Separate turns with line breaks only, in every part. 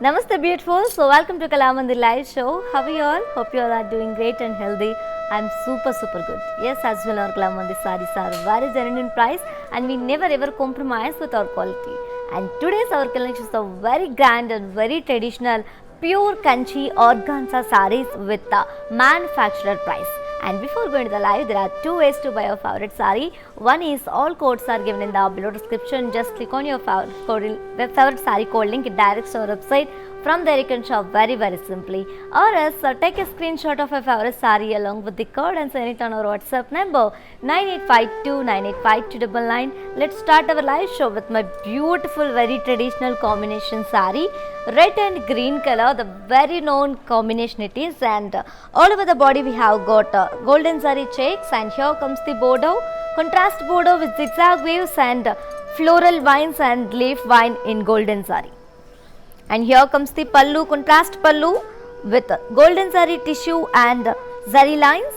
Namaste beautiful. So welcome to Kalamandir live show. How are you all? Hope you all are doing great and healthy. I'm super good. Yes, as well our Kalamandir sarees are very genuine price and we never ever compromise with our quality. And today's our collections are very grand and very traditional pure Kanchi organza sarees with the manufacturer price. And before going to the live, there are two ways to buy your favorite saree. One is all codes are given in the below description. Just click on your favorite saree code link. It directs to our website. From there you can shop very simply. Or else take a screenshot of your favorite saree along with the code and send it on our WhatsApp number 9852985299. Let's start our live show with my beautiful very traditional combination saree. Red and green color, the very known combination it is, and all over the body we have got golden zari checks, and here comes the border, contrast border with zigzag waves and floral vines and leaf vine in golden zari. And here comes the pallu, contrast pallu with golden zari tissue and zari lines.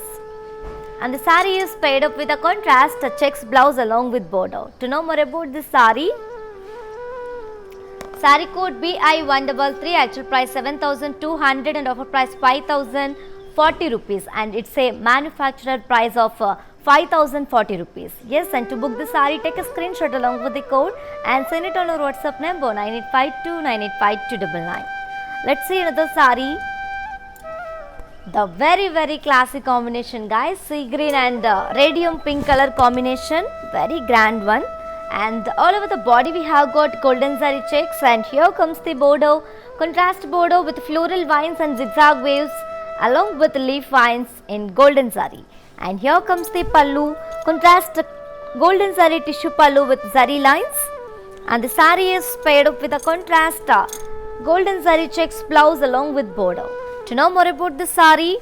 And the saree is paired up with a contrast checks blouse along with border. To know more about this saree, saree code BI133, actual price 7,200 and offer price 5,040 rupees, and it's a manufacturer price of 5,040 rupees. Yes, and to book the saree, take a screenshot along with the code and send it on our WhatsApp number 9852985299. Let's see another saree. The very classic combination, guys. Sea green and radium pink color combination, very grand one. And all over the body we have got golden zari checks, and here comes the border, contrast border with floral vines and zigzag waves along with leaf vines in golden zari. And here comes the pallu, contrast golden zari tissue pallu with zari lines, and the saree is paired up with a contrast golden zari checks blouse along with border. To know more about the saree,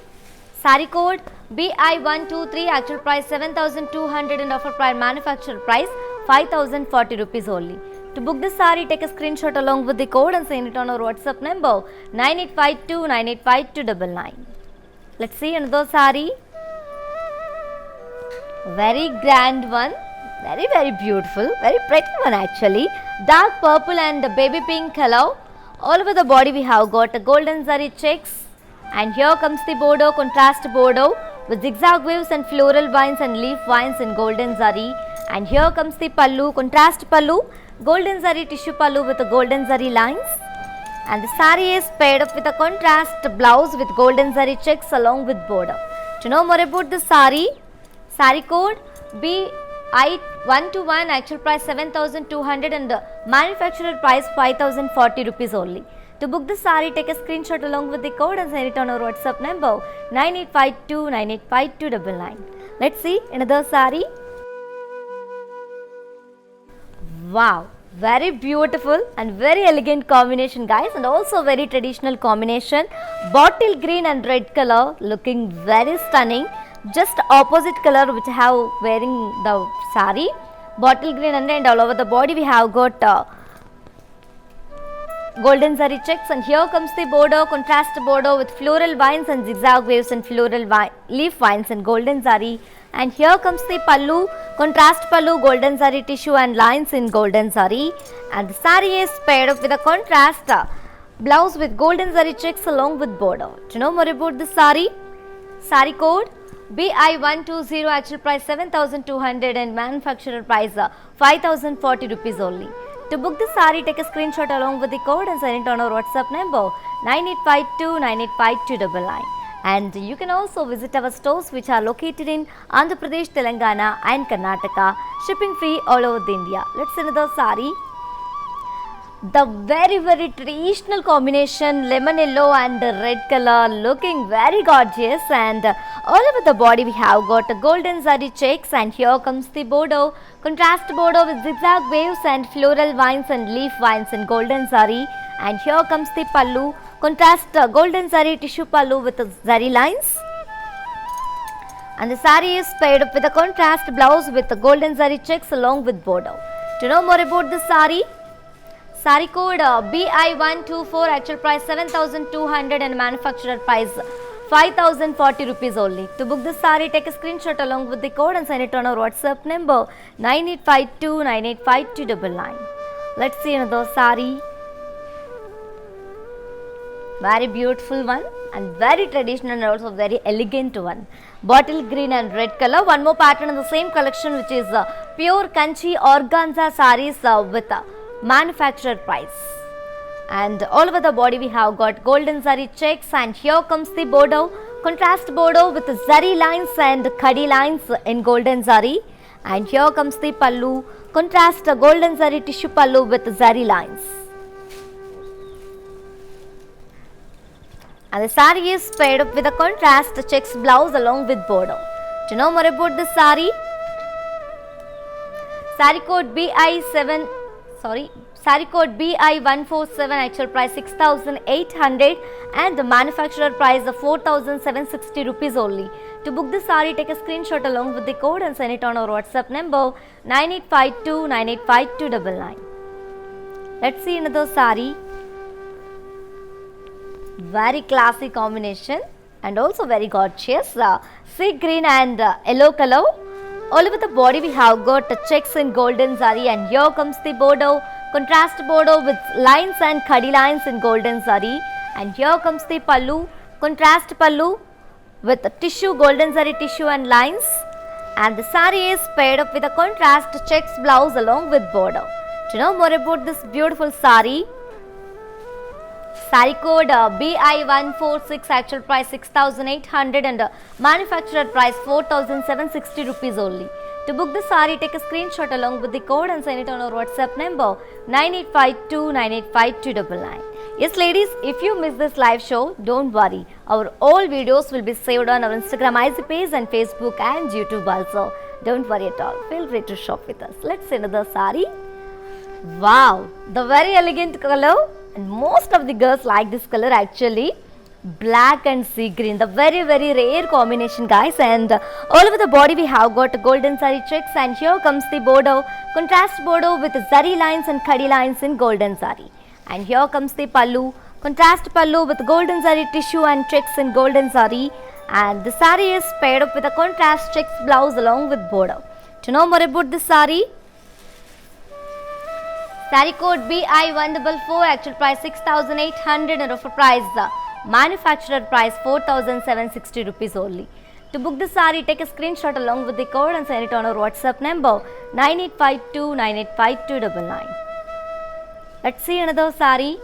saree code BI123, actual price 7,200 and offer price manufacturer price 5,040 rupees only. To book this saree, take a screenshot along with the code and send it on our WhatsApp number 9852985299. Let's see another saree. Very grand one, very beautiful, very pretty one actually. Dark purple and baby pink color. All over the body we have got a golden zari checks, and here comes the border, contrast border with zigzag waves and floral vines and leaf vines in golden zari. And here comes the pallu, contrast pallu, golden zari tissue pallu with the golden zari lines, and the saree is paired up with a contrast blouse with golden zari checks along with border. To know more about the saree, saree code BI121, actual price 7,200 and manufacturer price 5,040 rupees only. To book the saree, take a screenshot along with the code and send it on our WhatsApp number 9852985299. Let's see another saree. Wow, very beautiful and very elegant combination, guys, and also very traditional combination. Bottle green and red color, looking very stunning. Just opposite color which I have wearing the saree, bottle green, and all over the body we have got golden zari checks, and here comes the border, contrast border with floral vines and zigzag waves and floral leaf vines and golden zari. And here comes the pallu, contrast pallu, golden zari tissue and lines in golden zari, and the saree is paired up with a contrast blouse with golden zari checks along with border. To know more about the saree, saree code BI120, actual price 7,200 and manufacturer price 5,040 rupees only. To book the saree, take a screenshot along with the code and send it on our WhatsApp number 9852985299. And you can also visit our stores which are located in Andhra Pradesh, Telangana and Karnataka. Shipping free all over India. Let's see another saree. The very traditional combination, lemon yellow and red color, looking very gorgeous, and all over the body we have got a golden zari checks, and here comes the border, contrast border with zigzag waves and floral vines and leaf vines in golden zari. And here comes the pallu, contrast golden zari tissue pallu with zari lines, and the saree is paired up with a contrast blouse with the golden zari checks along with border. To know more about this saree, saree code BI124, actual price 7,200 and manufacturer price 5,040 rupees only. To book this saree, take a screenshot along with the code and send it on our WhatsApp number 9852985299. Let's see another saree. Very beautiful one and very traditional and also very elegant one. Bottle green and red color. One more pattern in the same collection, which is pure Kanchi organza sarees with manufacturer price. And all over the body we have got golden zari checks, and here comes the border, contrast border with zari lines and khadi lines in golden zari. And here comes the pallu, contrast golden zari tissue pallu with zari lines. And the saree is paired up with a contrast checks blouse along with border. To know more about this saree, saree code BI147, actual price 6,800 and the manufacturer price of 4,760 rupees only. To book this saree, take a screenshot along with the code and send it on our WhatsApp number 9852985299. Let's see another saree. Very classy combination and also very gorgeous. Sea green and yellow color. All over the body we have got checks in golden zari, and here comes the border, contrast border with lines and khadi lines in golden zari. And here comes the pallu, contrast pallu with tissue, golden zari tissue and lines. And the saree is paired up with a contrast checks blouse along with border. To know more about this beautiful saree, saree code BI146, actual price 6,800 and manufacturer price 4,760 rupees only. To book the saree, take a screenshot along with the code and send it on our WhatsApp number 9852985299. Yes ladies, if you miss this live show, don't worry. Our all videos will be saved on our Instagram IC page and Facebook and YouTube also. Don't worry at all. Feel free to shop with us. Let's see another saree. Wow, the very elegant color. And most of the girls like this color actually. Black and sea green, the very rare combination guys. And all over the body we have got golden zari checks, and here comes the border, contrast border with zari lines and khadi lines in golden zari. And here comes the pallu, contrast pallu with golden zari tissue and checks in golden zari. And the saree is paired up with a contrast checks blouse along with border. To know more about this saree, saree code BI144, actual price 6,800 and offer price manufacturer price 4,760 rupees only. To book the saree, take a screenshot along with the code and send it on our WhatsApp number 9852985299. Let's see another saree.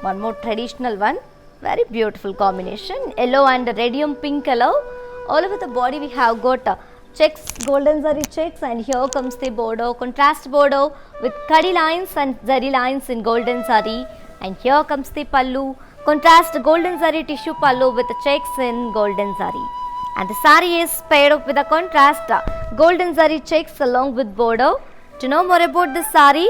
One more traditional one, very beautiful combination, yellow and radium pink color. All over the body we have got checks, golden zari checks, and here comes the border, contrast border with khadi lines and zari lines in golden zari. And here comes the pallu, contrast golden zari tissue pallu with checks in golden zari. And the saree is paired up with a contrast golden zari checks along with border. To know more about this saree,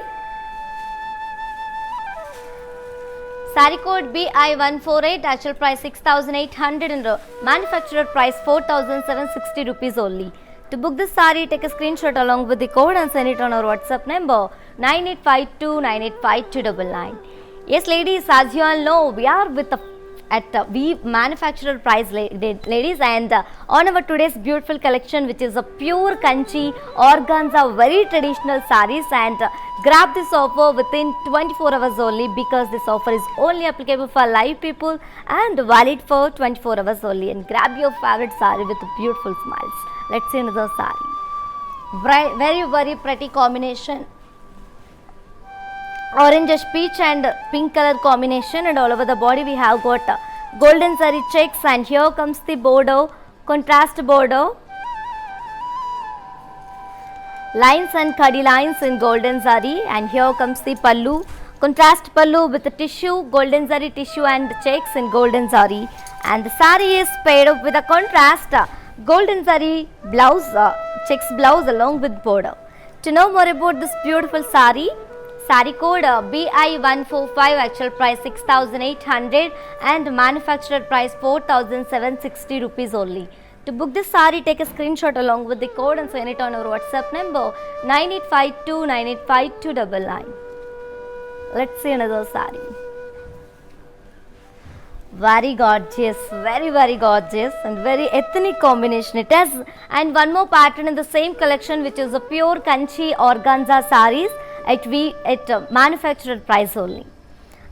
saree code BI148, actual price 6,800 and manufacturer price 4,760 rupees only. To book this saree, take a screenshot along with the code and send it on our WhatsApp number 9852985299. Yes ladies, as you all know, we are with we manufacturer price ladies, and on our today's beautiful collection, which is a pure Kanchi organza, very traditional sarees. And grab this offer within 24 hours only, because this offer is only applicable for live people and valid for 24 hours only. And grab your favorite saree with beautiful smiles. Let's see another saree. Very pretty combination, orange peach and pink color combination. And all over the body we have got golden zari checks, and here comes the border, contrast border, lines and khadi lines in golden zari. And here comes the pallu, contrast pallu with the tissue, golden zari tissue and checks in golden zari. And the saree is paired up with a contrast golden zari blouse, checks blouse along with border. To know more about this beautiful saree, saree code BI145, actual price 6,800 and manufacturer price 4,760 rupees only. To book this saree, take a screenshot along with the code and send it on our WhatsApp number 9852985299. Let's see another saree. Very gorgeous, very gorgeous and very ethnic combination it has. And one more pattern in the same collection, which is a pure Kanchi organza sarees at manufacturer price only.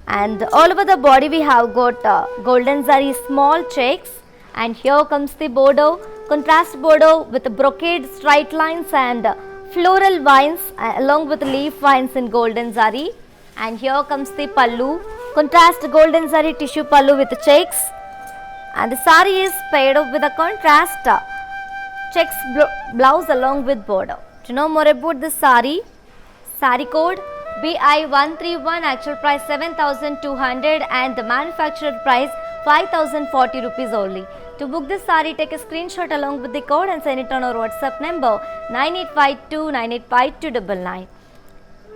and all over the body we have got golden zari small checks, and here comes the border, contrast border with brocade straight lines and floral vines along with leaf vines in golden zari. And here comes the pallu, contrast golden zari tissue pallu with checks, and the sari is paired up with a contrast checks blouse along with border. To know more about this sari, sari code BI131, actual price 7,200 and the manufacturer price 5,040 rupees only. To book this sari, take a screenshot along with the code and send it on our WhatsApp number 9852985299.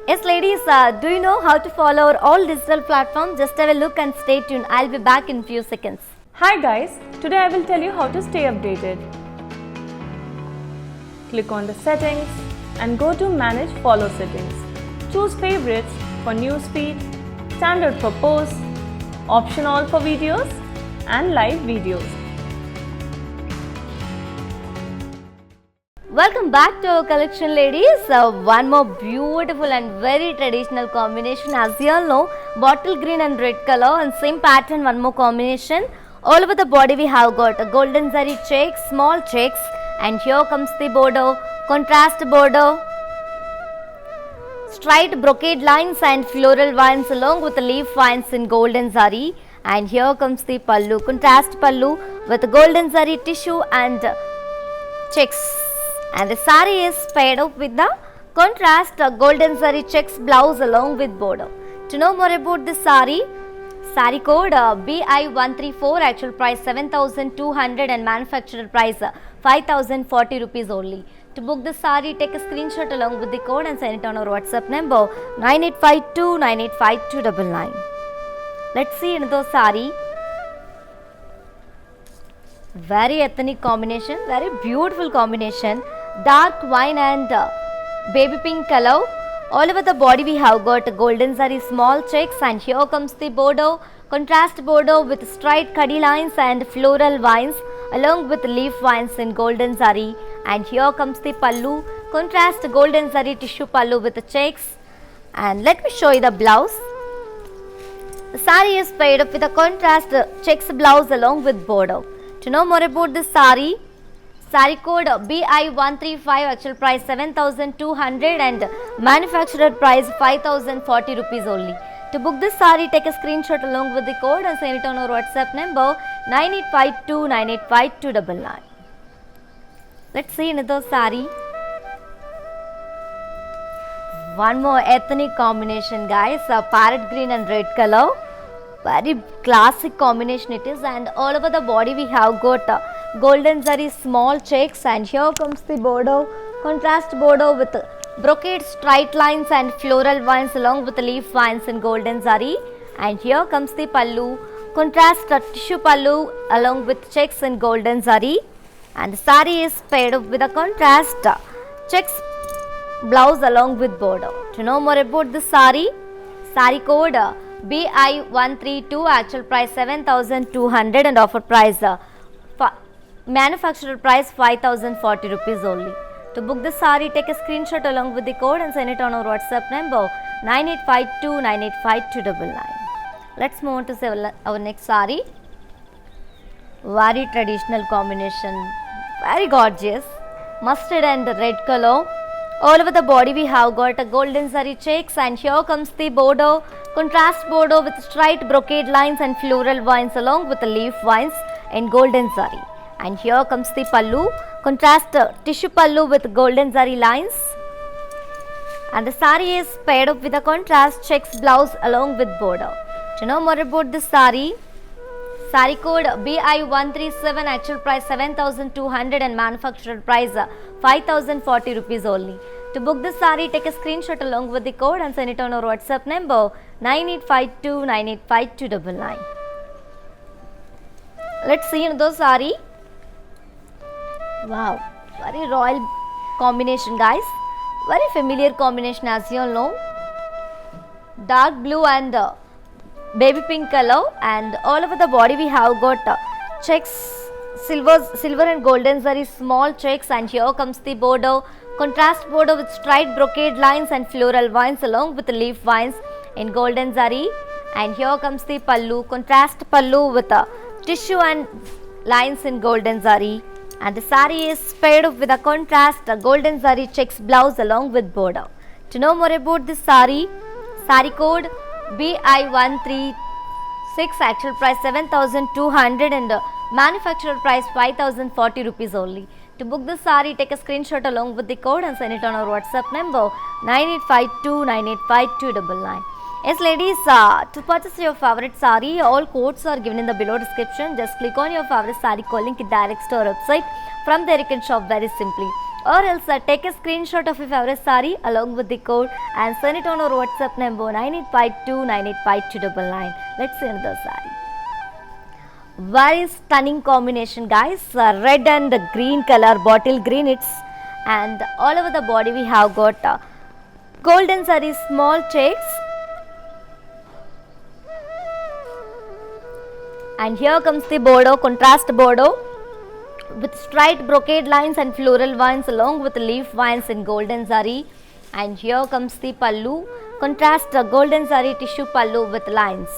Yes ladies, do you know how to follow our all digital platforms? Just have a look and stay tuned. I'll be back in few seconds.
Hi guys, today I will tell you how to stay updated. Click on the settings and go to manage follow settings. Choose favorites for newsfeed, standard for posts, option all for videos and live videos.
Welcome back to our collection ladies. One more beautiful and very traditional combination. As you all know, bottle green and red color and same pattern, one more combination. All over the body we have got a golden zari checks, small checks, and here comes the border, contrast border, straight brocade lines and floral vines along with the leaf vines in golden zari. And here comes the pallu, contrast pallu with golden zari tissue and checks. And the sari is paired up with the contrast golden zari checks blouse along with border. To know more about this sari, sari code BI134, actual price 7,200 and manufacturer price 5,040 rupees only. To book this sari, take a screenshot along with the code and send it on our WhatsApp number 9852985299. Let's see another sari. Very ethnic combination, very beautiful combination. Dark wine and baby pink color. All over the body we have got golden zari small checks, and here comes the border, contrast border with straight kadi lines and floral vines along with leaf vines in golden zari. And here comes the pallu, contrast golden zari tissue pallu with the checks. And let me show you the blouse. The sari is paired up with a contrast checks blouse along with border. To know more about this sari, sari code BI135, actual price 7,200 and manufacturer price 5,040 rupees only. To book this sari, take a screenshot along with the code and send it on our WhatsApp number 9852985299. Let's see another sari. One more ethnic combination guys, parrot green and red color. Very classic combination it is, and all over the body we have got golden zari small checks, and here comes the border, contrast border with brocade straight lines and floral vines along with leaf vines in golden zari. And here comes the pallu, contrast tissue pallu along with checks in golden zari. And the sari is paired up with a contrast checks blouse along with border. To know more about this sari, sari code BI132, actual price 7,200 and offer price manufacturer price 5,040 rupees only. To book this sari, take a screenshot along with the code and send it on our WhatsApp number 9852985299. Let's move on to our next sari. Very traditional combination, very gorgeous, mustard and red color. All over the body we have got a golden zari checks, and here comes the border, contrast border with straight brocade lines and floral vines along with the leaf vines in golden zari. And here comes the pallu, contrast tissue pallu with golden zari lines. And the sari is paired up with a contrast checks blouse along with border. To know more about this sari, sari code BI137, actual price 7,200 and manufacturer price 5,040 rupees only. To book this sari, take a screenshot along with the code and send it on our WhatsApp number 9852985299. Let's see another sari. Wow, very royal combination guys, very familiar combination as you all know. Dark blue and baby pink color, and all over the body we have got checks, silver and golden zari small checks, and here comes the border, contrast border with straight brocade lines and floral vines along with leaf vines in golden zari. And here comes the pallu, contrast pallu with a tissue and lines in golden zari. And the sari is paired up with a contrast golden zari checks blouse along with border. To know more about this sari code BI136, actual price 7,200 and manufacturer price 5,040 rupees only. To book this sari, take a screenshot along with the code and send it on our WhatsApp number 9852985299. Yes ladies, to purchase your favorite sari, all codes are given in the below description. Just click on your favorite sari code link, it directs to our website. From there you can shop very simply. Or else take a screenshot of your favorite sari along with the code and send it on our WhatsApp number 9852985299. Let's see another sari. Very stunning combination guys, red and green color, bottle green it's, and all over the body we have got golden zari small checks. And here comes the bordeaux, contrast bordeaux with striped brocade lines and floral vines along with leaf vines in golden zari. And here comes the pallu, contrast golden zari tissue pallu with lines.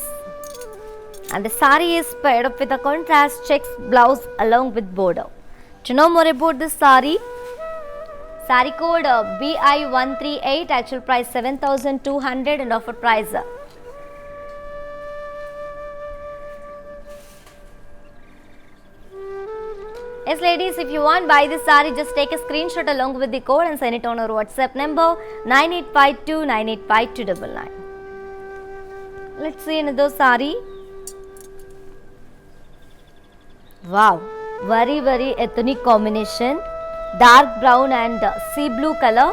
And the sari is paired up with a contrast checks blouse along with border. To know more about this sari code BI138, actual price 7,200 and offer price. Yes ladies, if you want buy this sari, just take a screenshot along with the code and send it on our WhatsApp number 9852985299. Let's see another sari. Wow, very ethnic combination, dark brown and sea blue color.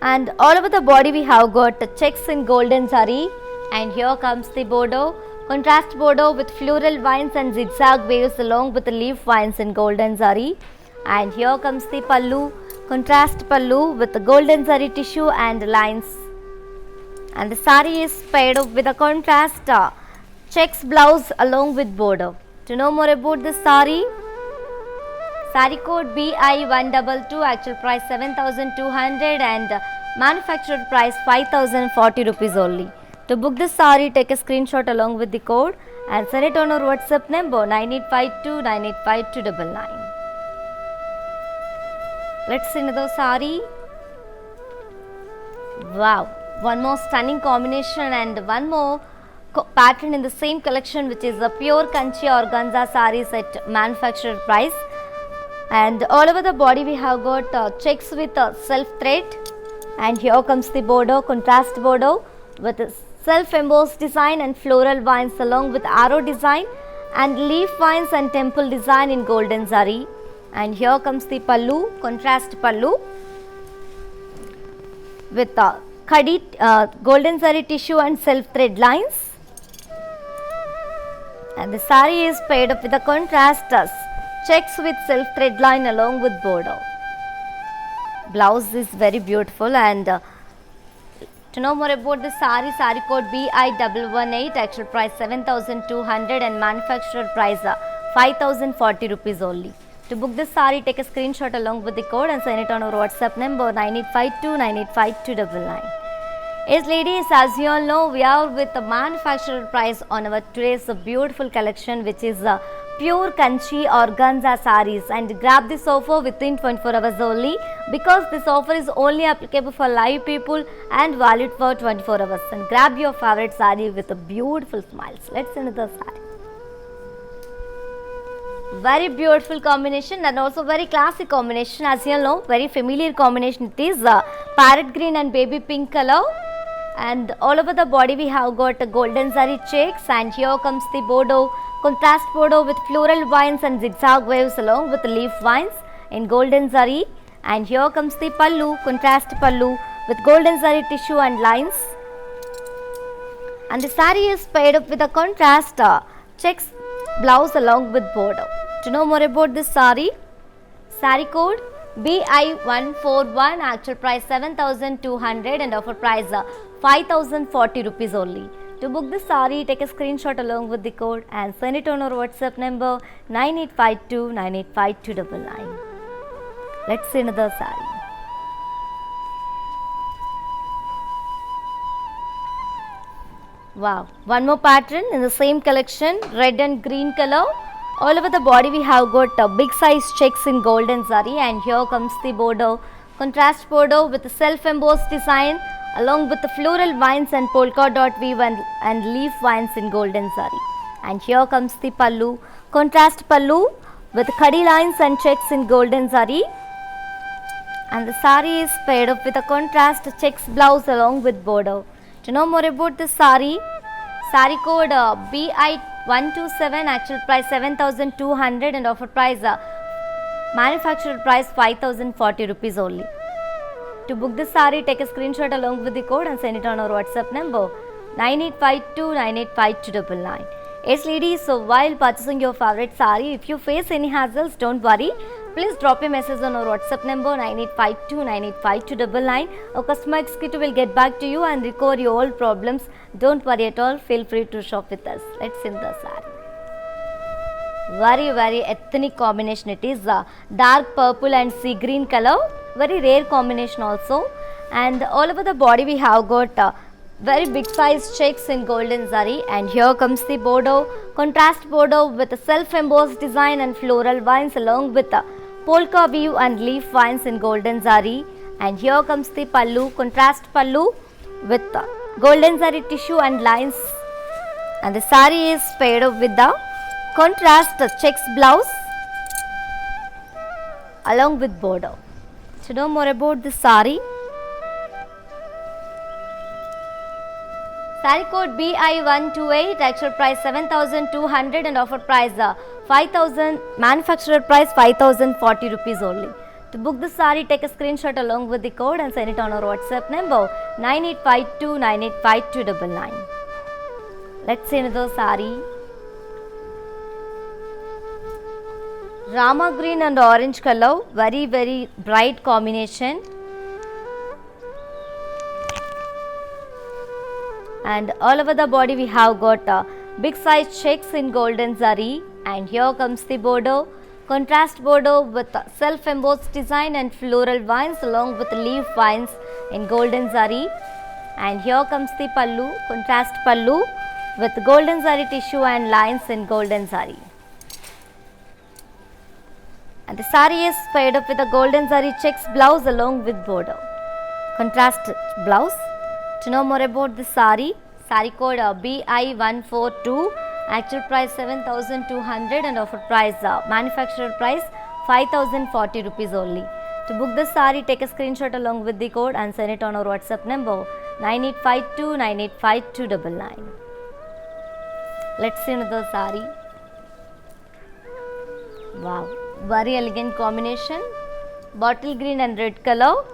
And all over the body we have got checks in golden zari. And here comes the bordeaux, contrast bordeaux with floral vines and zigzag waves along with the leaf vines in golden zari. And here comes the pallu, contrast pallu with the golden zari tissue and lines. And the sari is paired up with a contrast checks blouse along with border. To know more about this sari code BI122, actual price 7,200 and manufacturer price 5,040 rupees only. To book this sari, take a screenshot along with the code and send it on our WhatsApp number 9852985299. Let's see another sari. Wow, one more stunning combination and one more pattern in the same collection, which is a pure Kanchi organza saris at manufacturer price. And all over the body we have got checks with self thread. And here comes the bordeaux, contrast bordeaux with self-embossed design and floral vines along with arrow design and leaf vines and temple design in golden zari. And here comes the pallu, contrast pallu with khadi golden zari tissue and self thread lines. And the sari is paired up with a contrast checks with self thread line along with border. Blouse is very beautiful. And to know more about the sari code BI118, actual price 7,200 and manufacturer price 5,040 rupees only. To book this sari, take a screenshot along with the code and send it on our WhatsApp number 9852985299. Yes ladies, as you all know, we are with the manufacturer price on our today's beautiful collection, which is pure Kanchi organza saris, and grab this offer within 24 hours only, because this offer is only applicable for live people and valid for 24 hours. And grab your favorite sari with a beautiful smiles. Let's see another sari. Very beautiful combination and also very classic combination. As you all know, very familiar combination. It is parrot green and baby pink color. And all over the body we have got a golden zari checks. And here comes the bordeaux, contrast bordeaux with floral vines and zigzag waves along with leaf vines in golden zari. And here comes the pallu, contrast pallu with golden zari tissue and lines. And the sari is paired up with a contrast checks blouse along with border. To know more about this sari code BI141, actual price 7,200 and offer price 5,040 rupees only. To book this sari, take a screenshot along with the code and send it on our WhatsApp number 9852985299. Let's see another sari. Wow, one more pattern in the same collection, red and green color. All over the body we have got big size checks in gold and zari, and here comes the border, contrast border with the self embossed design along with the floral vines and polka dot weave and leaf vines in gold and zari. And here comes the pallu, contrast pallu with khadi lines and checks in gold and zari. And the sari is paired up with a contrast checks blouse along with border. To know more about this sari code BI127, actual price 7,200 and offer price manufacturer price 5,040 rupees only. To book this sari, take a screenshot along with the code and send it on our WhatsApp number 9852985299. Yes ladies, so while purchasing your favorite sari, if you face any hassles, don't worry. Please drop a message on our WhatsApp number 9852985299. Our customer executive will get back to you and recover your all problems. Don't worry at all. Feel free to shop with us. Let's see the saree. Very ethnic combination it is. Dark purple and sea green color. Very rare combination also. And all over the body we have got very big size checks in golden zari, and here comes the border, contrast border with a self embossed design and floral vines along with a polka weave and leaf vines in golden zari. And here comes the pallu, contrast pallu with golden zari tissue and lines, and the sari is paired up with the contrast checks blouse along with border. To know more about this sari, sari code BI128, actual price 7,200 and offer price 5,000, manufacturer price 5,040 rupees only. To book this sari, take a screenshot along with the code and send it on our WhatsApp number 9852985299. Let's see another sari. Rama green and orange color, very bright combination. And all over the body we have got big size checks in golden zari, and here comes the border, contrast border with self embossed design and floral vines along with leaf vines in golden zari. And here comes the pallu, contrast pallu with golden zari tissue and lines in golden zari. And the sari is paired up with a golden zari checks blouse along with border, contrast blouse. To know more about this sari, sari code BI142, actual price 7,200 and offer price manufacturer price 5,040 rupees only. To book this sari, take a screenshot along with the code and send it on our WhatsApp number 9852985299. Let's see another sari. Wow, very elegant combination, bottle green and red color.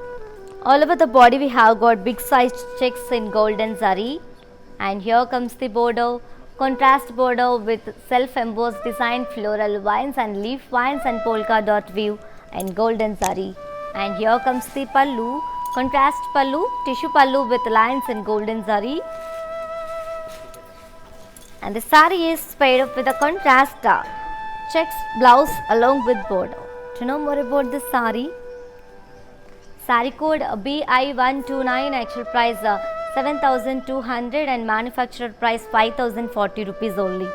All over the body we have got big sized checks in golden zari, and here comes the border, contrast border with self embossed design, floral vines and leaf vines and polka dot weave and golden zari. And here comes the pallu, contrast pallu, tissue pallu with lines in golden zari. And the sari is paired up with a contrast checks blouse along with border. To know more about this sari, sari code BI129, actual price 7,200 and manufacturer price 5,040 rupees only.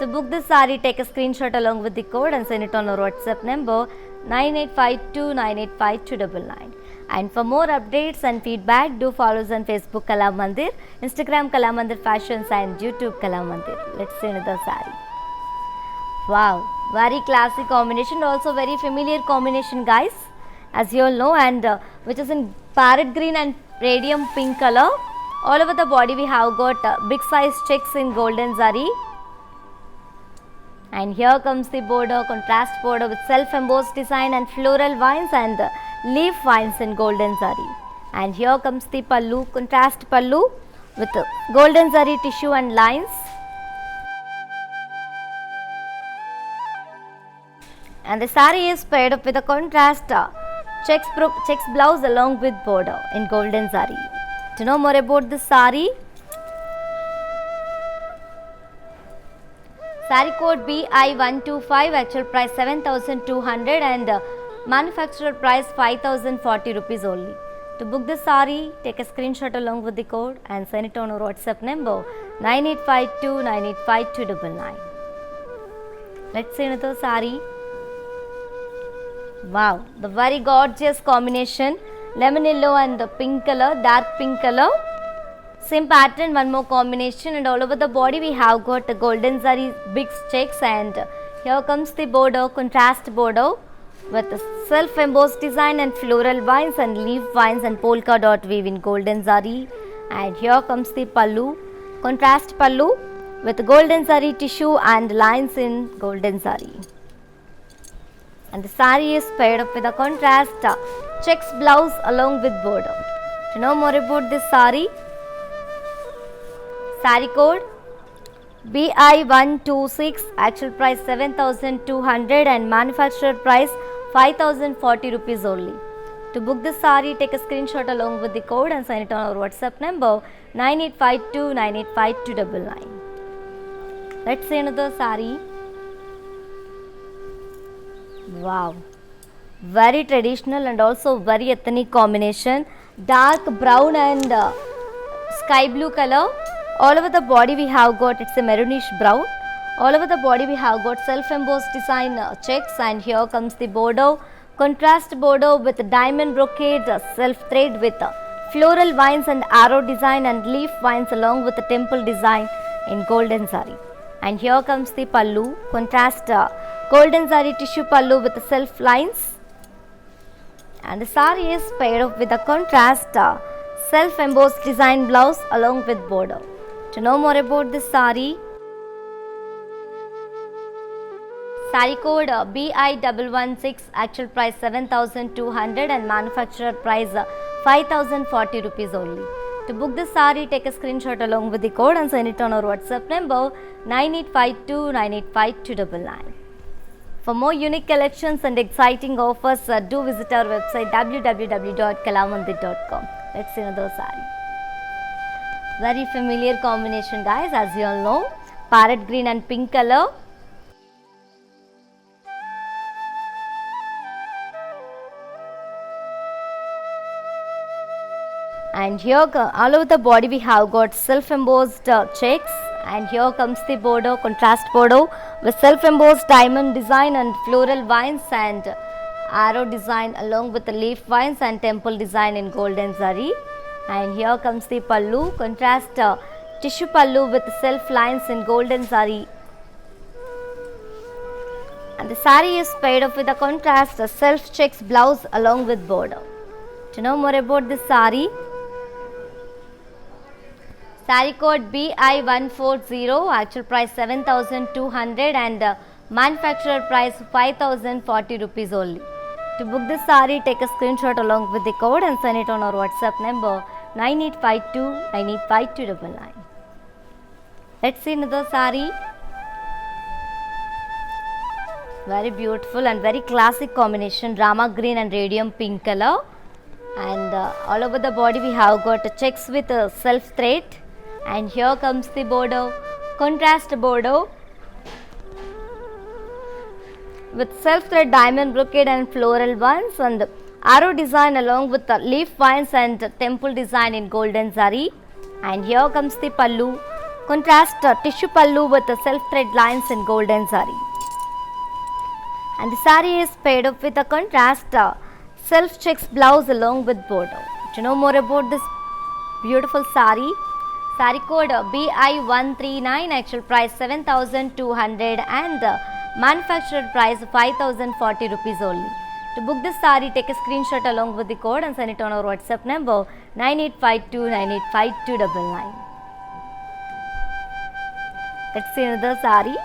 To book this sari, take a screenshot along with the code and send it on our WhatsApp number 9852985299. And for more updates and feedback, do follow us on Facebook Kala Mandir, Instagram Kala Mandir Fashions and YouTube Kala Mandir. Let's see another sari. Wow, very classic combination, also very familiar combination guys, as you all know, and which is in parrot green and radium pink color. All over the body we have got big size checks in golden zari, and here comes the border, contrast border with self embossed design and floral vines and leaf vines in golden zari. And here comes the pallu, contrast pallu with golden zari tissue and lines. And the sari is paired up with a contrast checks blouse along with border in golden zari. To know more about this sari, sari code BI125, actual price 7,200 and manufacturer price 5,040 rupees only. To book the saree, take a screenshot along with the code and send it on our WhatsApp number 9852985299. Let's see another saree. Wow, the very gorgeous combination, lemon yellow and the pink color, dark pink color. Same pattern, one more combination, and all over the body we have got a golden zari big checks, and here comes the border, contrast border with self-embossed design and floral vines and leaf vines and polka dot weave in golden zari. And here comes the pallu, contrast pallu with golden zari tissue and lines in golden zari. And the saree is paired up with a contrast checks blouse along with border. To know more about this saree, saree code BI126, actual price 7,200 and manufacturer price 5,040 rupees only. To book this saree, take a screenshot along with the code and send it on our WhatsApp number 9852985299. Let's see another saree. Wow, very traditional and also very ethnic combination, dark brown and sky blue color. All over the body we have got, it's a maroonish brown. All over the body we have got self-embossed design checks, and here comes the border, contrast border with diamond brocade, self thread with floral vines and arrow design and leaf vines along with the temple design in golden zari. And here comes the pallu, contrast golden zari tissue pallu with the self lines. And the saree is paired up with a contrast self-embossed design blouse along with border. To know more about this saree, saree code BI116, actual price 7,200 and manufacturer price 5,040 rupees only. To book this saree, take a screenshot along with the code and send it on our WhatsApp number 9852985299. For more unique collections and exciting offers, do visit our website www.kalamandir.com. Let's see another saree. Very familiar combination, guys, as you all know, parrot green and pink color. And here all over the body we have got self-embossed checks, and here comes the border, contrast border with self-embossed diamond design and floral vines and arrow design along with the leaf vines and temple design in golden zari. And here comes the pallu, contrast tissue pallu with self lines in golden zari. And the saree is paired up with a contrast self checks blouse along with border. To know more about this saree, saree code BI140, actual price 7,200 and manufacturer price 5,040 rupees only. To book this saree, take a screenshot along with the code and send it on our WhatsApp number 9852985299. Let's see another saree. Very beautiful and very classic combination, rama green and radium pink color. And all over the body we have got checks with self thread. And here comes the border, contrast border with self thread diamond brocade and floral ones and arrow design along with the leaf vines and temple design in golden zari. And here comes the pallu, contrast tissue pallu with the self thread lines in golden zari. And the saree is paired up with a contrast self checks blouse along with border. To know more about this beautiful saree, saree code BI139, actual price 7,200 and manufacturer price 5,040 rupees only. To book this saree, take a screenshot along with the code and send it on our WhatsApp number 9852985299. Let's see another saree.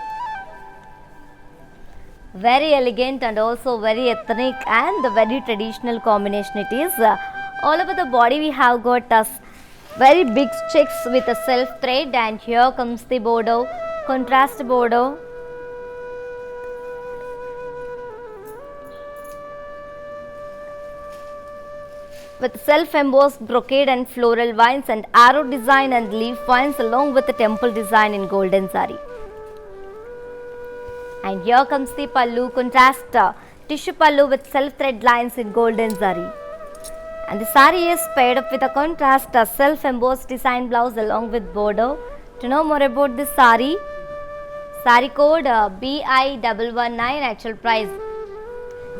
Very elegant and also very ethnic and very traditional combination it is. All over the body we have got very big checks with a self thread, and here comes the border, contrast border with self-embossed brocade and floral vines and arrow design and leaf vines along with the temple design in golden zari. And here comes the pallu, contrast tissue pallu with self thread lines in golden zari. And the saree is paired up with a contrast self-embossed design blouse along with border. To know more about this saree code BI119, actual price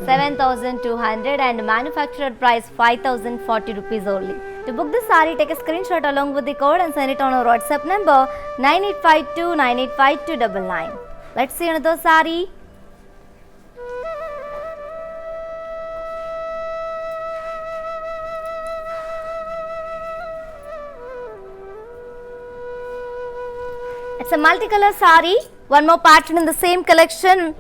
7,200 and manufacturer price 5,040 rupees only. To book this saree, take a screenshot along with the code and send it on our WhatsApp number 9852985299. Let's see another saree. It's a multicolor saree, one more pattern in the same collection,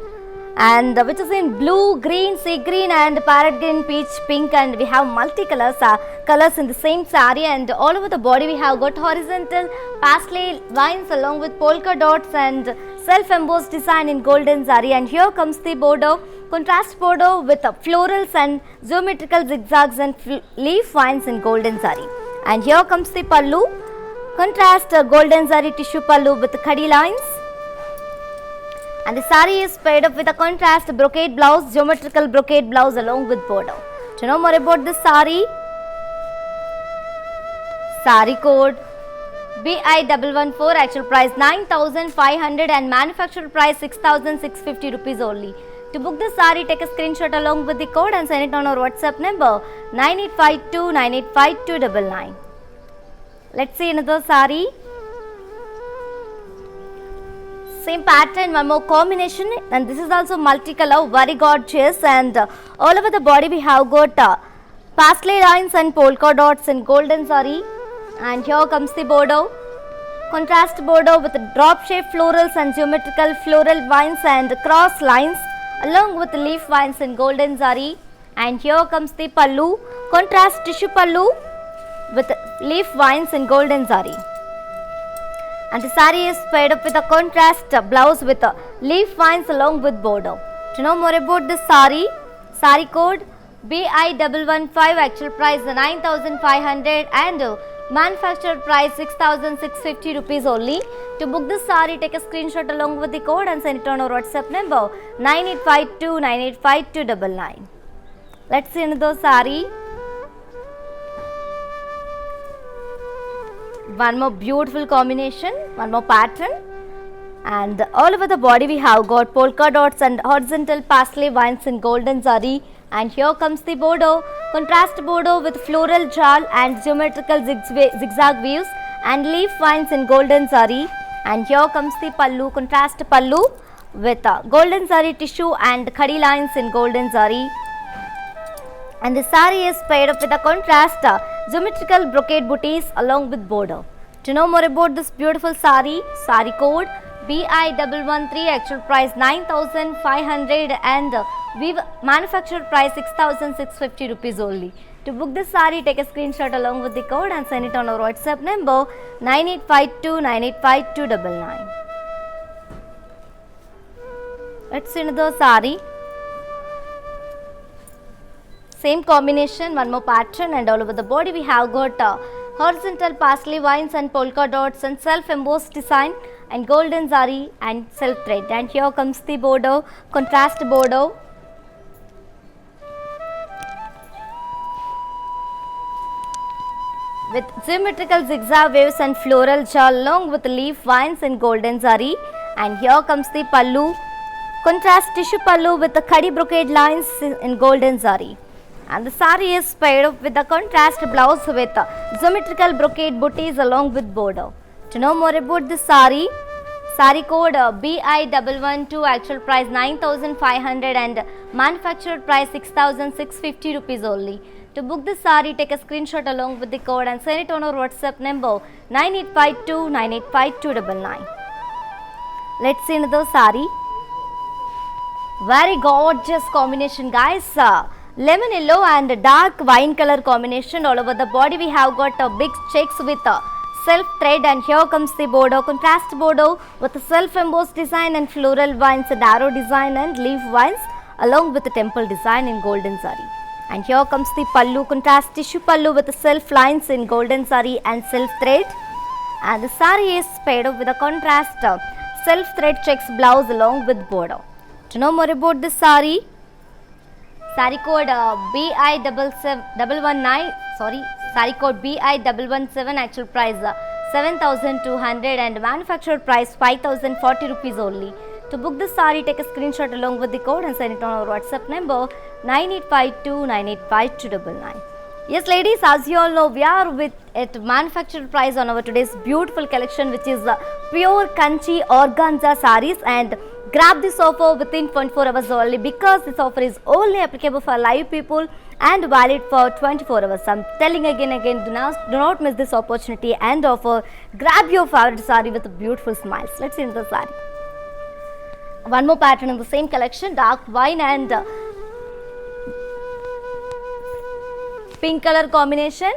and which is in blue, green, sea green and parrot green, peach, pink, and we have multicolors colors in the same saree, and all over the body we have got horizontal pastel lines along with polka dots and self-embossed design in golden zari, and here comes the border, contrast border with florals and geometrical zigzags and leaf vines in golden zari, and here comes the pallu. Contrast golden zari tissue pallu with khadi lines, and the saree is paired up with a contrast brocade blouse, geometrical brocade blouse along with border. To know more about this saree code BI114, actual price 9,500 and manufacturer price 6,650 rupees only. To book this saree, take a screenshot along with the code and send it on our WhatsApp number 9852985299. Let's see another saree. Same pattern, one more combination, and this is also multicolor, very gorgeous, and all over the body we have got pastel lines and polka dots in golden saree, and here comes the border, contrast border with drop shape florals and geometrical floral vines and cross lines along with leaf vines in golden saree, and here comes the pallu, contrast tissue pallu with leaf vines in golden zari, and the saree is paired up with a contrast blouse with leaf vines along with border. To know more about this saree code BI115, actual price 9,500 and manufacturer price 6,650 rupees only. To book this saree, take a screenshot along with the code and send it on our WhatsApp number 9852985299. Let's see another saree. One more beautiful combination, one more pattern, and all over the body we have got polka dots and horizontal pastel vines in golden zari, and here comes the border, contrast border with floral jal and geometrical zigzag weaves and leaf vines in golden zari, and here comes the pallu, contrast pallu with golden zari tissue and khadi lines in golden zari, and the saree is paired up with a contrast geometrical brocade booties along with border. To know more about this beautiful saree code BI113, actual price 9,500 and manufacturer price 6,650 rupees only. To book this saree, take a screenshot along with the code and send it on our WhatsApp number 9852985299. Let's see another saree. Same combination, one more pattern, and all over the body we have got horizontal pastel vines and polka dots and self-embossed design and golden zari and silk thread, and here comes the border, contrast border with geometrical zigzag waves and floral jal along with leaf vines in golden zari, and here comes the pallu, contrast tissue pallu with the khadi brocade lines in golden zari, and the saree is paired up with the contrast blouse with geometrical brocade booties along with border. To know more about this saree code BI112, actual price 9,500 and manufacturer price 6,650 rupees only. To book this saree, take a screenshot along with the code and send it on our WhatsApp number 9852985299. Let's see another saree. Very gorgeous combination, guys. Lemon yellow and dark wine color combination. All over the body we have got big checks with self thread, and here comes the border, contrast border with self embossed design and floral vines and arrow design and leaf vines along with the temple design in golden zari, and here comes the pallu, contrast tissue pallu with self lines in golden zari and self thread, and the saree is paired up with a contrast self thread checks blouse along with border. To know more about this saree Saree code BI119, sorry, saree code BI117, actual price 7,200 and manufactured price 5,040 rupees only. To book this saree, take a screenshot along with the code and send it on our WhatsApp number 9852985299. Yes, ladies, as you all know, we are with at manufactured price on our today's beautiful collection, which is pure Kanchi organza sarees, and grab this offer within 24 hours only, because this offer is only applicable for live people and valid for 24 hours. I'm telling again, do not miss this opportunity and offer. Grab your favorite saree with beautiful smiles. Let's see the saree. One more pattern in the same collection, dark wine and pink color combination.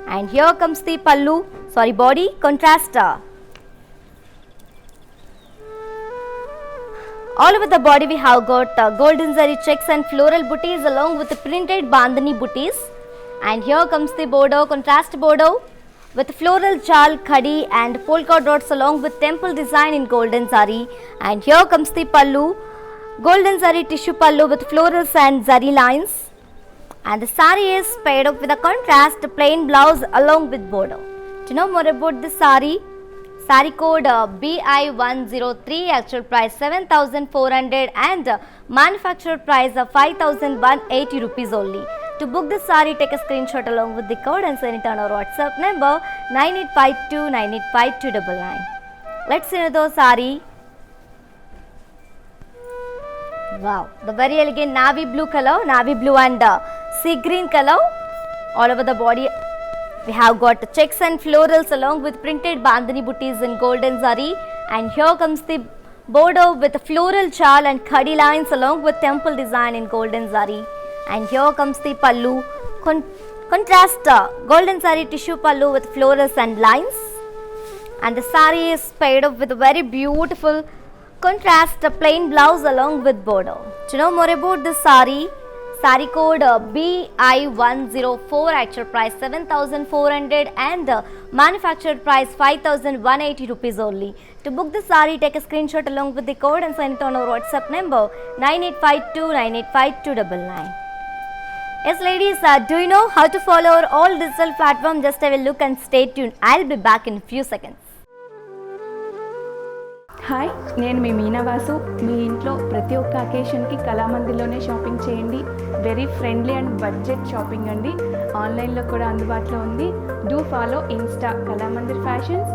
And here comes the pallu, sorry, body contrast. All over the body we have got golden zari checks and floral booties along with the printed bandhani booties. And here comes the bordeaux, contrast bordeaux with floral chal, khadi and polka dots along with temple design in golden zari. And here comes the pallu, golden zari tissue pallu with florals and zari lines. And the saree is paired up with a contrast plain blouse along with border. To know more about this saree, saree code BI103, actual price 7,400 and manufactured price of 5,180 rupees only. To book this saree, take a screenshot along with the code and send it on our WhatsApp number 9852985299. Let's see another saree. Wow, the very elegant navy blue color, navy blue and sea green color. All over the body we have got checks and florals along with printed bandhani booties in golden zari. And here comes the border with floral chal and khadi lines along with temple design in golden zari. And here comes the pallu, contrast golden zari tissue pallu with florals and lines. And the saree is paired up with a very beautiful contrast plain blouse along with border. To know more about this saree, saree code BI104, actual price 7,400 and manufactured price 5,180 rupees only. To book the saree, take a screenshot along with the code and send it on our WhatsApp number 9852985299. Yes, ladies, do you know how to follow our all digital platform? Just have a look and stay tuned. I'll be back in a few seconds.
Hi, నేను మీ మీనావాసు. మీ ఇంట్లో ప్రతి ఒక్క అకేషన్కి కళామందిర్లోనే shopping చేయండి. Very friendly and budget shopping అండి. ఆన్లైన్లో కూడా అందుబాటులో ఉంది. Do follow Insta Kalamandir fashions,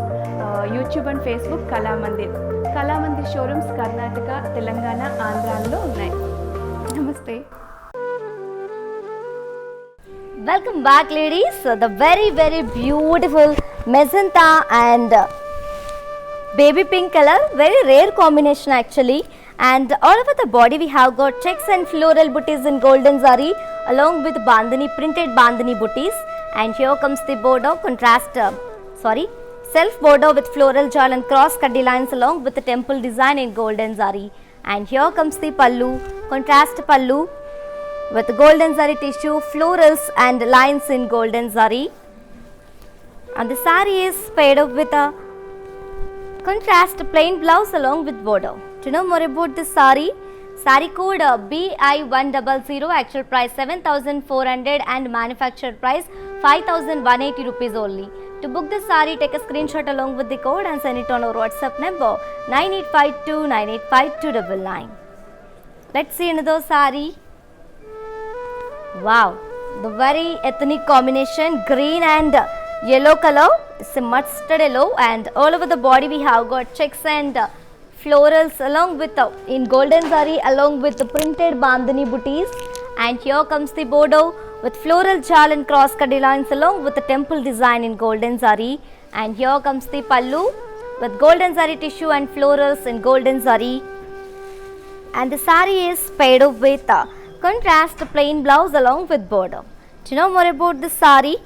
YouTube and Facebook Kalamandir. Kalamandir showrooms Karnataka, Telangana, ఆంధ్రాలో ఉన్నాయి. నమస్తే.
Welcome back, ladies. The very beautiful magenta and baby pink color, very rare combination actually. And all over the body we have got checks and floral booties in golden zari along with bandhani, printed bandhani booties. And here comes the border, contrast self border with floral jal and cross kaddi lines along with the temple design in golden zari. And here comes the pallu, contrast pallu with golden zari tissue, florals and lines in golden zari. And the saree is paired up with a contrast plain blouse along with border. To know more about this saree, saree code BI100, actual price 7,400 and manufactured price 5,180 rupees only. To book this saree, take a screenshot along with the code and send it on our WhatsApp number 9852985299. Let's see another saree. Wow, the very ethnic combination, green and yellow color. It's a mustard yellow, and all over the body we have got checks and florals along with in golden zari along with the printed bandhani booties. And here comes the bordeaux with floral jal and cross kaddi lines along with the temple design in golden zari. And here comes the pallu with golden zari tissue and florals in golden zari. And the saree is paired up with contrast plain blouse along with border. Do you know more about this saree?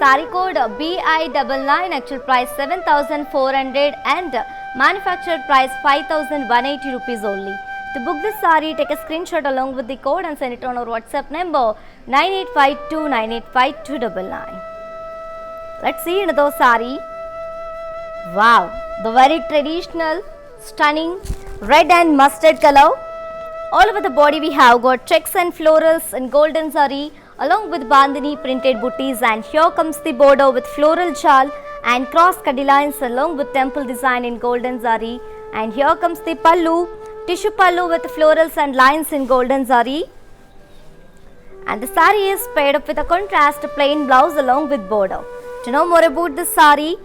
Saree code BI99, actual price 7,400 and manufactured price 5,180 rupees only. To book this saree, take a screenshot along with the code and send it on our WhatsApp number 9852985299. Let's see another saree. Wow, the very traditional stunning red and mustard color. All over the body we have got checks and florals in golden zari along with bandhani printed booties, and here comes the border with floral jal and cross kadi lines along with temple design in golden zari, and here comes the pallu, tissue pallu with florals and lines in golden zari, and the sari is paired up with a contrast plain blouse along with border. To know more about this sari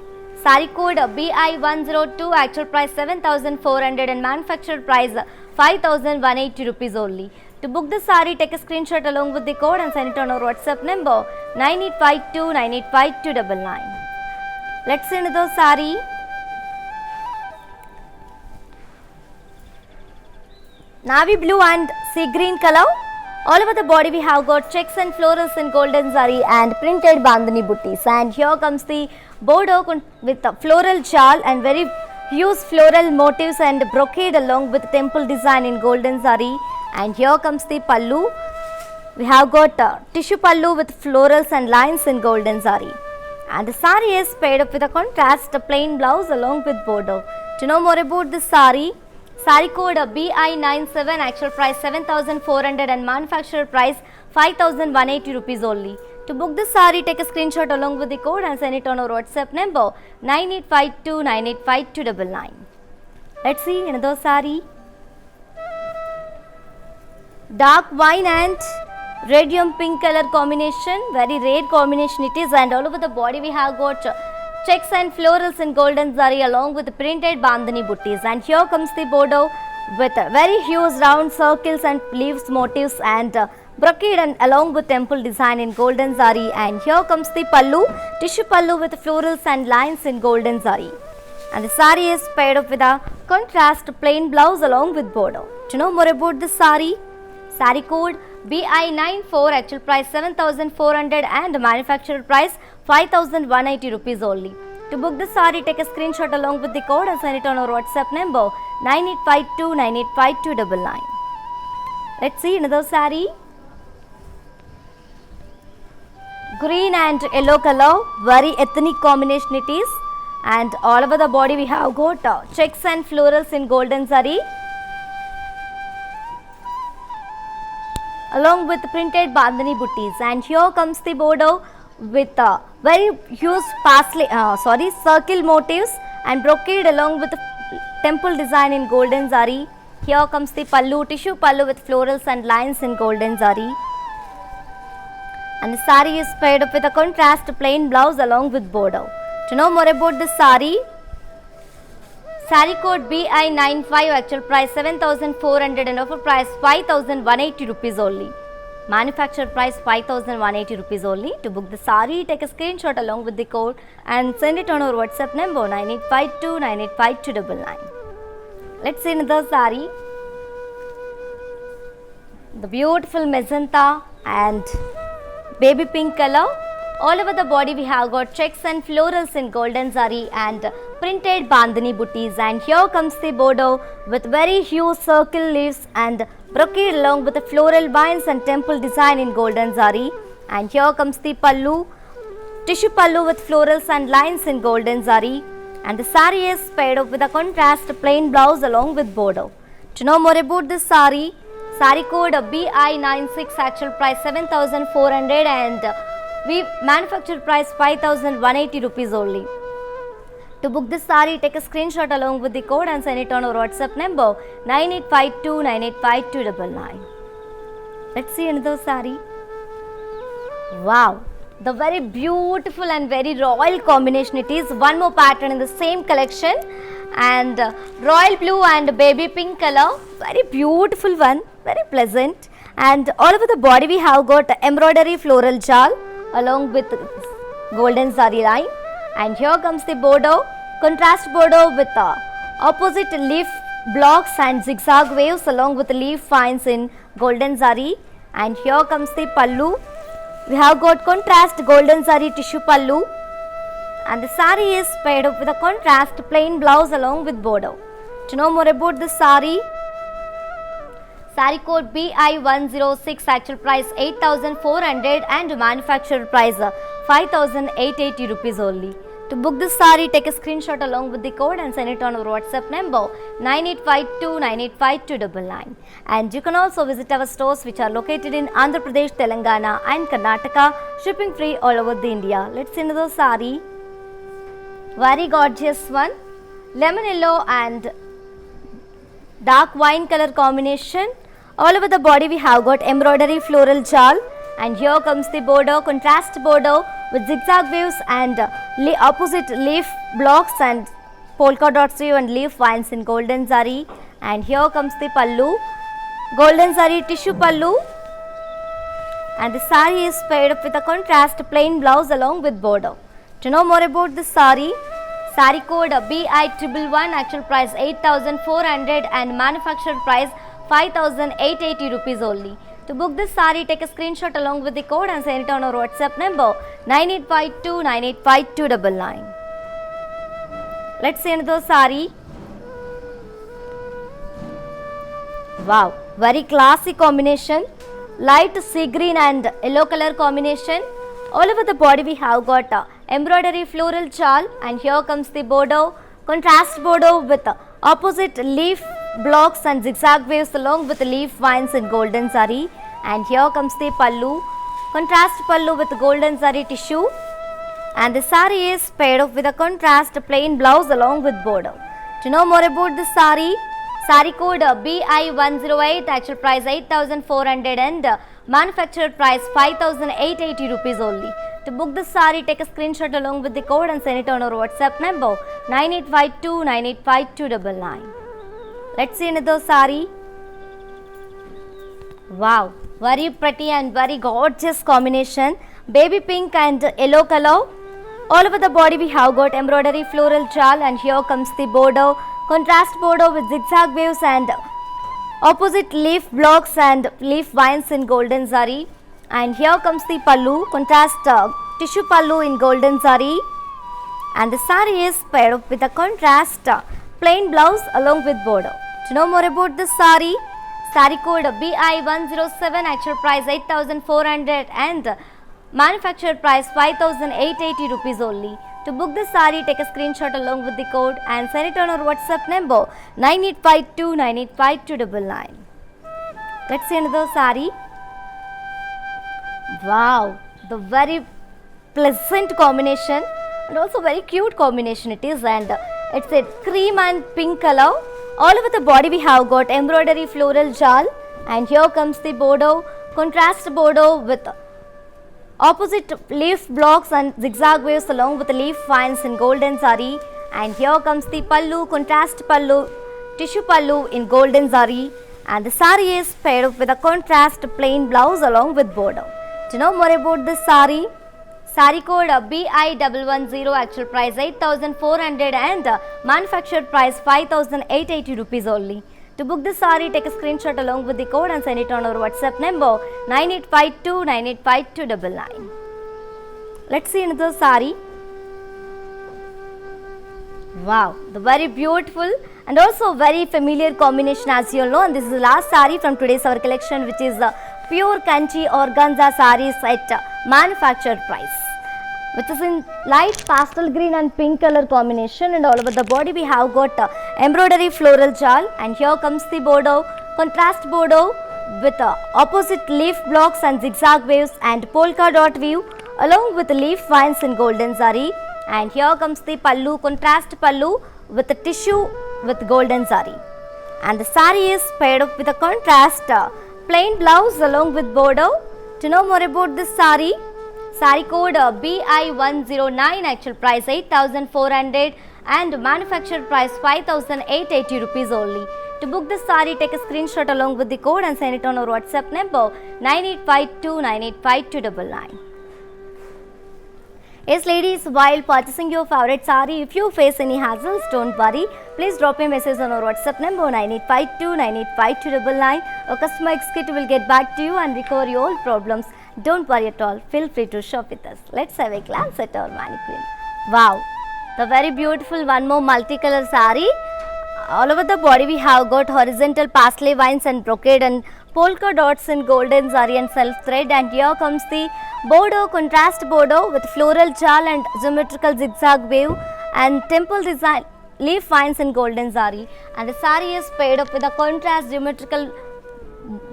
code BI102, actual price 7,400 and manufactured price 5,180 rupees only. To book the sari, take a screenshot along with the code and send it on our WhatsApp number 9852985299. Let's see another sari. Navy blue and sea green color. All over the body we have got checks and florals in golden zari and printed bandhani booties, and here comes the border with the floral jal and very huge floral motifs and brocade along with temple design in golden zari, and here comes the pallu. We have got tissue pallu with florals and lines in golden zari, and the sari is paired up with a contrast plain blouse along with border. To know more about this sari code BI97, actual price 7,400 and manufacturer price 5,180 rupees only. To book this sari, take a screenshot along with the code and send it on our WhatsApp number 9852985299. Let's see another sari. Dark wine and radium pink color combination, very rare combination it is, and all over the body we have got checks and florals in golden zari along with printed bandhani booties, and here comes the border with very huge round circles and leaves motifs and brocade and along with temple design in golden zari, and here comes the pallu, tissue pallu with florals and lines in golden zari, and the sari is paired up with a contrast plain blouse along with border. To know more about this sari code BI94, actual price 7,400 and manufacturer price 5,180 rupees only. To book the sari, take a screenshot along with the code and send it on our WhatsApp number 9852985299. Let's see another sari. Green and yellow color, very ethnic combination it is, and all over the body we have got checks and florals in golden zari along with printed bandhani booties, and here comes the border with very huge circle motifs and brocade along with temple design in golden zari. Here comes the pallu, tissue pallu with florals and lines in golden zari, and the sari is paired up with a contrast plain blouse along with border. To know more about this sari code BI95, actual price 7,400 and offer price 5,180 rupees only. Manufacturer price 5,180 rupees only. To book the sari, take a screenshot along with the code and send it on our WhatsApp number 9852985299. Let's see another sari. The beautiful magenta and baby pink color. All over the body we have got checks and florals in golden zari and printed bandhani booties, and here comes the border with very huge circle leaves and brocade along with the floral vines and temple design in golden zari, and here comes the pallu, tissue pallu with florals and lines in golden zari, and the sari is paired up with a contrast plain blouse along with border. To know more about this sari code BI96, actual price 7,400 and we manufactured price 5,180 rupees only. To book this sari, take a screenshot along with the code and send it on our WhatsApp number 9852985299. Let's see another sari. Wow, the very beautiful and very royal combination it is. One more pattern in the same collection, and royal blue and baby pink color, very beautiful one, very pleasant, and all over the body we have got embroidery floral jal along with golden zari line, and here comes the border, contrast border with opposite leaf blocks and zigzag waves along with leaf vines in golden zari, and here comes the pallu. We have got contrast golden zari tissue pallu, and the sari is paired up with a contrast plain blouse along with border. To know more about this sari code BI106, actual price 8,400 and manufacturer price 5,880 rupees only. To book this saree, take a screenshot along with the code and send it on our WhatsApp number 9852985299. And you can also visit our stores which are located in Andhra Pradesh, Telangana and Karnataka, shipping free all over the India. Let's see another saree. Very gorgeous one. Lemon yellow and dark wine color combination. All over the body we have got embroidery floral shawl, and here comes the border, contrast border with zigzag waves and opposite leaf blocks and polka dots and leaf vines in golden zari. And here comes the pallu, golden zari tissue pallu, and the saree is paired up with a contrast plain blouse along with border. To know more about this saree, saree code BI111, actual price 8,400 and manufactured price 5,880 rupees only. To book this saree, take a screenshot along with the code and send it on our WhatsApp number 9852985299. Let's see another saree. Wow, very classy combination. Light sea green and yellow color combination. All over the body we have got embroidery floral shawl, and here comes the border, contrast border with opposite leaf blocks and zigzag waves along with leaf vines in golden zari. And here comes the pallu, contrast pallu with golden zari tissue, and the saree is paired up with a contrast plain blouse along with border. To know more about this saree, saree code BI108, actual price 8,400 and manufactured price 5,880 rupees only. To book this saree, take a screenshot along with the code and send it on our WhatsApp number 9852985299. Let's see another saree. Wow, very pretty and very gorgeous combination. Baby pink and yellow color. All over the body we have got embroidery floral shawl, and here comes the border, contrast border with zigzag waves and opposite leaf blocks and leaf vines in golden zari. And here comes the pallu, contrast tissue pallu in golden zari, and the saree is paired up with a contrast plain blouse along with border. To know more about this saree, saree code BI107, actual price 8,400 and manufactured price 5,880 rupees only. To book this saree, take a screenshot along with the code and send it on our WhatsApp number 9852985299. Let's see another saree. Wow, the very pleasant combination and also very cute combination it is, and it's a cream and pink color. All over the body we have got embroidery floral shawl, and here comes the border, contrast border with opposite leaf blocks and zigzag waves along with leaf vines in golden zari. And here comes the pallu, contrast pallu, tissue pallu in golden zari, and the saree is paired up with a contrast plain blouse along with border. To know more about this saree, saree code BI110, actual price 8,400 and manufactured price 5,880 rupees only. To book this saree, take a screenshot along with the code and send it on our WhatsApp number 9852985299. Let's see another saree. Wow, the very beautiful and also very familiar combination as you all know, and this is the last saree from today's our collection, which is pure Kanchi organza sarees at manufactured price, which is in light pastel green and pink color combination, and all over the body we have got embroidery floral shawl, and here comes the border, contrast border with opposite leaf blocks and zigzag waves and polka dot weave along with leaf vines in golden zari. And here comes the pallu, contrast pallu with the tissue with golden zari, and the saree is paired up with a contrast plain blouse along with border. To know more about this saree, saree code BI109, actual price 8,400 and manufactured price 5,880 rupees only. To book this saree, take a screenshot along with the code and send it on our WhatsApp number 9852985299. Yes ladies, while purchasing your favorite saree, if you face any hassles, don't worry. Please drop a message on our WhatsApp number 9852985299. Our customer executive will get back to you and recover your all problems. Don't worry at all. Feel free to shop with us. Let's have a glance at our mannequin. Wow, the very beautiful one more multicolor saree. All over the body we have got horizontal parsley vines and brocade and polka dots in golden zari and self thread, and here comes the bordeaux, contrast bordeaux with floral jal and geometrical zigzag wave and temple design leaf finds in golden zari, and the saree is paired up with a contrast geometrical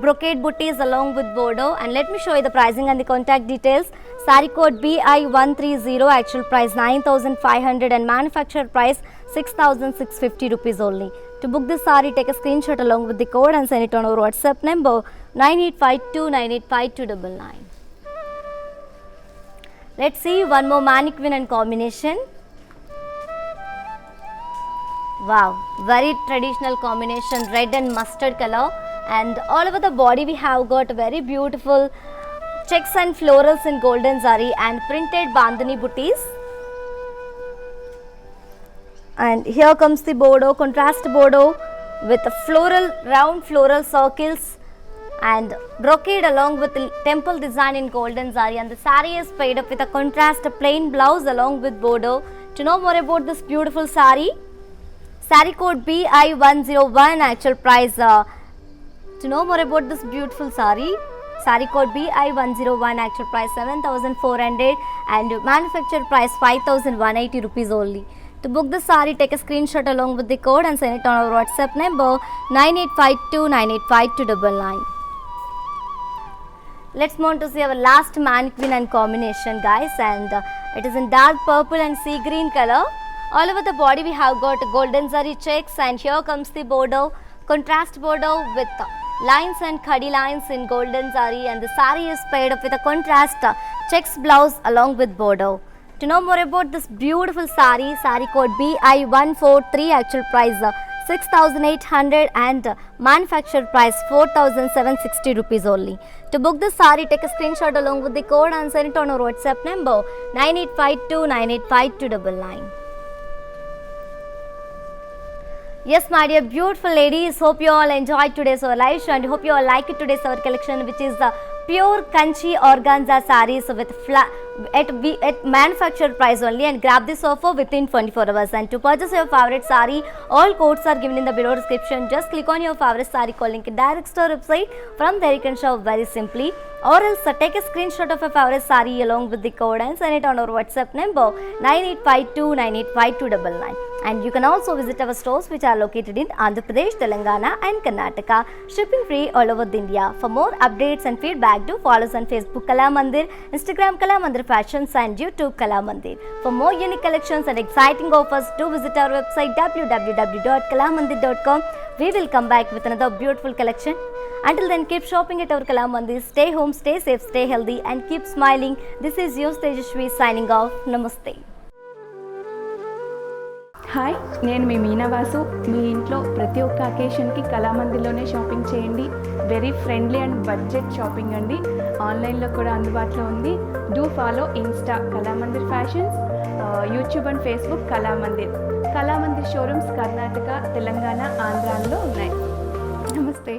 brocade booties along with bordeaux. And let me show you the pricing and the contact details. Saree code BI130, actual price 9,500 and manufacturer price 6,650 rupees only. To book this saree, take a screenshot along with the code and send it on our WhatsApp number 9852985299. Let's see one more mannequin and combination. Wow, very traditional combination, red and mustard color, and all over the body we have got very beautiful checks and florals in golden zari and printed bandhani booties. And here comes the bordeaux, contrast bordeaux with a floral, round floral circles and brocade along with the temple design in golden zari, and the saree is paired up with a contrast plain blouse along with bordeaux. To know more about this beautiful saree, saree code BI101, actual price to know more about this beautiful saree code BI101, actual price 7,400 and manufacturer price 5,180 rupees only. To book the saree, take a screenshot along with the code and send it on our WhatsApp number 9852985299. Let's move on to see our last mannequin and combination, guys, and it is in dark purple and sea green color. All over the body we have got golden zari checks, and here comes the bordeaux, contrast bordeaux with lines and khadi lines in golden zari, and the saree is paired up with a contrast checks blouse along with bordeaux. To know more about this beautiful saree, saree code BI143, actual price 6,800 and manufacturer price 4,760 rupees only. To book this saree, take a screenshot along with the code and send it on our WhatsApp number 9852985299. Yes, my dear beautiful ladies, hope you all enjoyed today's our live show, and hope you all like it today's our collection, which is the pure Kanchi organza sarees with at manufactured price only, and grab this offer within 24 hours. And to purchase your favorite saree, all codes are given in the below description. Just click on your favorite saree call link in direct store website. From there you can shop very simply, or else take a screenshot of your favorite saree along with the code and send it on our WhatsApp number 9852985299. And you can also visit our stores, which are located in Andhra Pradesh, Telangana and Karnataka. Shipping free all over India. For more updates and feedback, do follow us on Facebook Kala Mandir, Instagram Kala Mandir Fashions and YouTube Kala Mandir. For more unique collections and exciting offers, do visit our website www.kalamandir.com. We will come back with another beautiful collection. Until then, keep shopping at our Kala Mandir. Stay home, stay safe, stay healthy and keep smiling. This is your Tejashwi signing off. Namaste.
Hi, నేను మీ మీనా వాసు. మీ ఇంట్లో ప్రతి ఒక్క అకేషన్కి కళామందిర్లోనే shopping చేయండి. Very friendly and budget shopping అండి. ఆన్లైన్లో కూడా అందుబాటులో ఉంది. Do follow Insta Kalamandir fashions, YouTube and Facebook Kalamandir showrooms Karnataka, Telangana, ఆంధ్రాలో ఉన్నాయి. నమస్తే.